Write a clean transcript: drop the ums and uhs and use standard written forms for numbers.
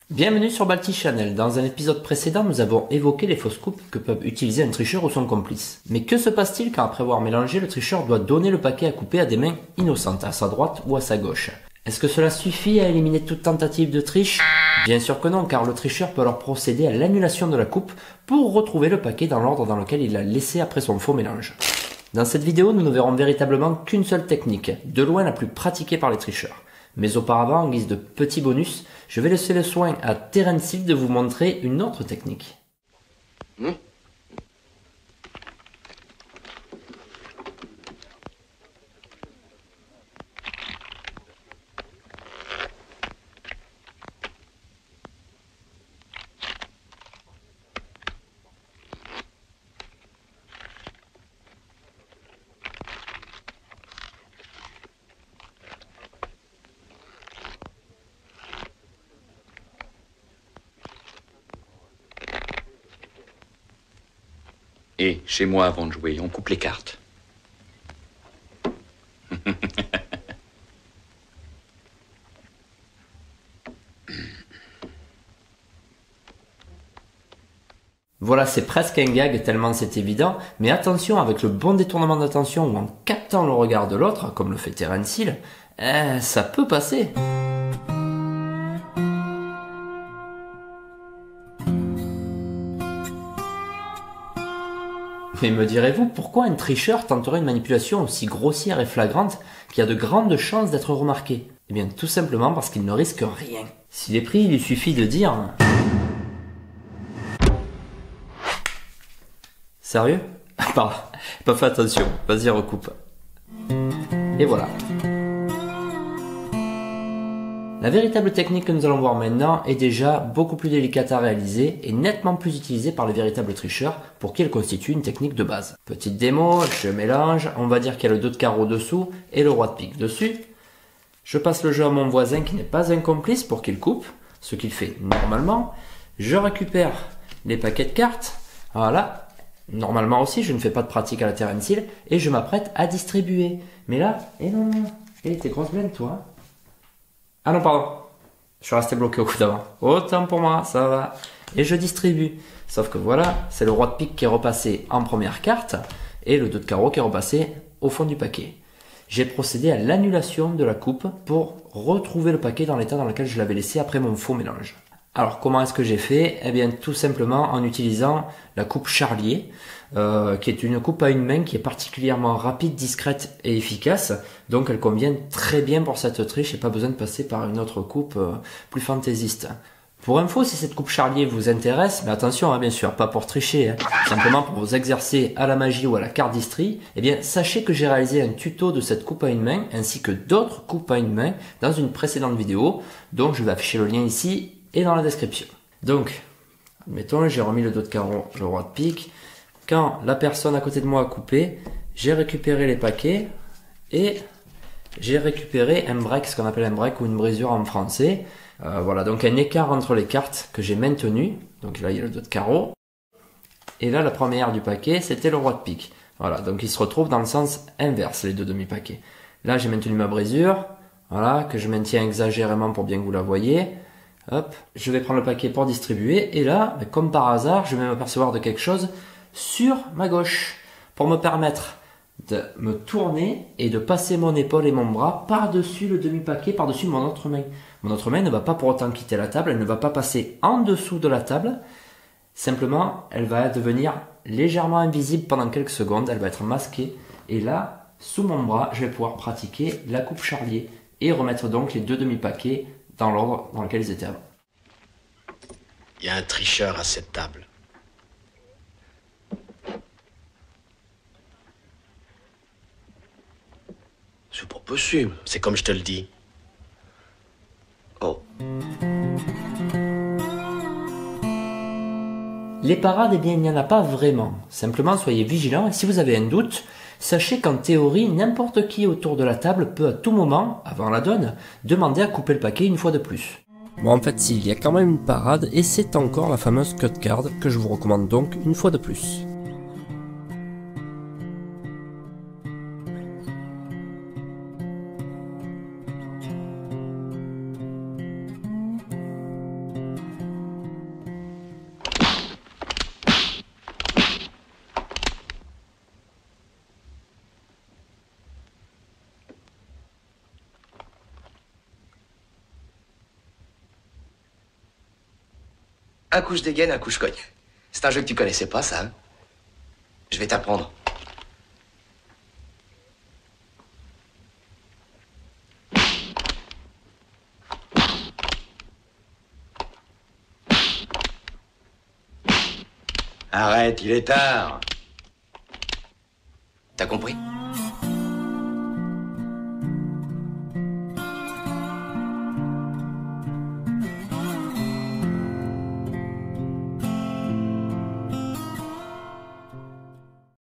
Bienvenue sur Balti Channel. Dans un épisode précédent, nous avons évoqué les fausses coupes que peuvent utiliser un tricheur ou son complice. Mais que se passe-t-il quand après avoir mélangé, le tricheur doit donner le paquet à couper à des mains innocentes, à sa droite ou à sa gauche? Est-ce que cela suffit à éliminer toute tentative de triche? Bien sûr que non, car le tricheur peut alors procéder à l'annulation de la coupe pour retrouver le paquet dans l'ordre dans lequel il l'a laissé après son faux mélange. Dans cette vidéo, nous ne verrons véritablement qu'une seule technique, de loin la plus pratiquée par les tricheurs. Mais auparavant, en guise de petit bonus, je vais laisser le soin à Terence de vous montrer une autre technique. Et chez moi, avant de jouer, on coupe les cartes. Voilà, c'est presque un gag tellement c'est évident, mais attention, avec le bon détournement d'attention ou en captant le regard de l'autre, comme le fait Terence Hill, ça peut passer. Mais me direz-vous, pourquoi un tricheur tenterait une manipulation aussi grossière et flagrante qui a de grandes chances d'être remarqué? Eh bien, tout simplement parce qu'il ne risque rien. S'il est pris, il lui suffit de dire... Sérieux? Pardon, pas fait attention, vas-y recoupe. Et voilà. La véritable technique que nous allons voir maintenant est déjà beaucoup plus délicate à réaliser et nettement plus utilisée par les véritables tricheurs pour qui elle constitue une technique de base. Petite démo, je mélange, on va dire qu'il y a le 2 de carreau dessous et le roi de pique dessus. Je passe le jeu à mon voisin qui n'est pas un complice pour qu'il coupe, ce qu'il fait normalement. Je récupère les paquets de cartes, voilà. Normalement aussi, je ne fais pas de pratique à la Terence Hill et je m'apprête à distribuer. Mais là, non, t'es grosse blague toi. Ah non, pardon. Je suis resté bloqué au coup d'avant. Autant pour moi, ça va. Et je distribue. Sauf que voilà, c'est le roi de pique qui est repassé en première carte et le 2 de carreau qui est repassé au fond du paquet. J'ai procédé à l'annulation de la coupe pour retrouver le paquet dans l'état dans lequel je l'avais laissé après mon faux mélange. Alors comment est-ce que j'ai fait? Eh bien tout simplement en utilisant la coupe charlier, qui est une coupe à une main qui est particulièrement rapide, discrète et efficace. Donc elle convient très bien pour cette triche et pas besoin de passer par une autre coupe plus fantaisiste. Pour info, si cette coupe charlier vous intéresse, mais attention bien sûr, pas pour tricher, simplement pour vous exercer à la magie ou à la carte distri, eh bien sachez que j'ai réalisé un tuto de cette coupe à une main ainsi que d'autres coupes à une main dans une précédente vidéo, donc je vais afficher le lien ici et dans la description. Donc, admettons, j'ai remis le 2 de carreau, le roi de pique. Quand la personne à côté de moi a coupé, j'ai récupéré les paquets et j'ai récupéré un break, ce qu'on appelle un break ou une brisure en français. Voilà, donc un écart entre les cartes que j'ai maintenu. Donc là, il y a le 2 de carreau. Et là, la première du paquet, c'était le roi de pique. Voilà, donc ils se retrouvent dans le sens inverse, les deux demi-paquets. Là, j'ai maintenu ma brisure, voilà, que je maintiens exagérément pour bien que vous la voyez. Hop, je vais prendre le paquet pour distribuer et là, comme par hasard, je vais m'apercevoir de quelque chose sur ma gauche pour me permettre de me tourner et de passer mon épaule et mon bras par-dessus le demi-paquet, par-dessus mon autre main. Mon autre main ne va pas pour autant quitter la table, elle ne va pas passer en dessous de la table, simplement elle va devenir légèrement invisible pendant quelques secondes, elle va être masquée et là, sous mon bras, je vais pouvoir pratiquer la coupe charlier et remettre donc les deux demi-paquets dans l'ordre dans lequel ils étaient avant. Il y a un tricheur à cette table. C'est pas possible. C'est comme je te le dis. Oh. Les parades, eh bien, il n'y en a pas vraiment. Simplement, soyez vigilants et si vous avez un doute, sachez qu'en théorie, n'importe qui autour de la table peut à tout moment, avant la donne, demander à couper le paquet une fois de plus. Bon, en fait, si, il y a quand même une parade et c'est encore la fameuse cut card que je vous recommande donc une fois de plus. Un coup je dégaine, un coup je cogne. C'est un jeu que tu connaissais pas, ça, hein? Je vais t'apprendre. Arrête, il est tard. T'as compris?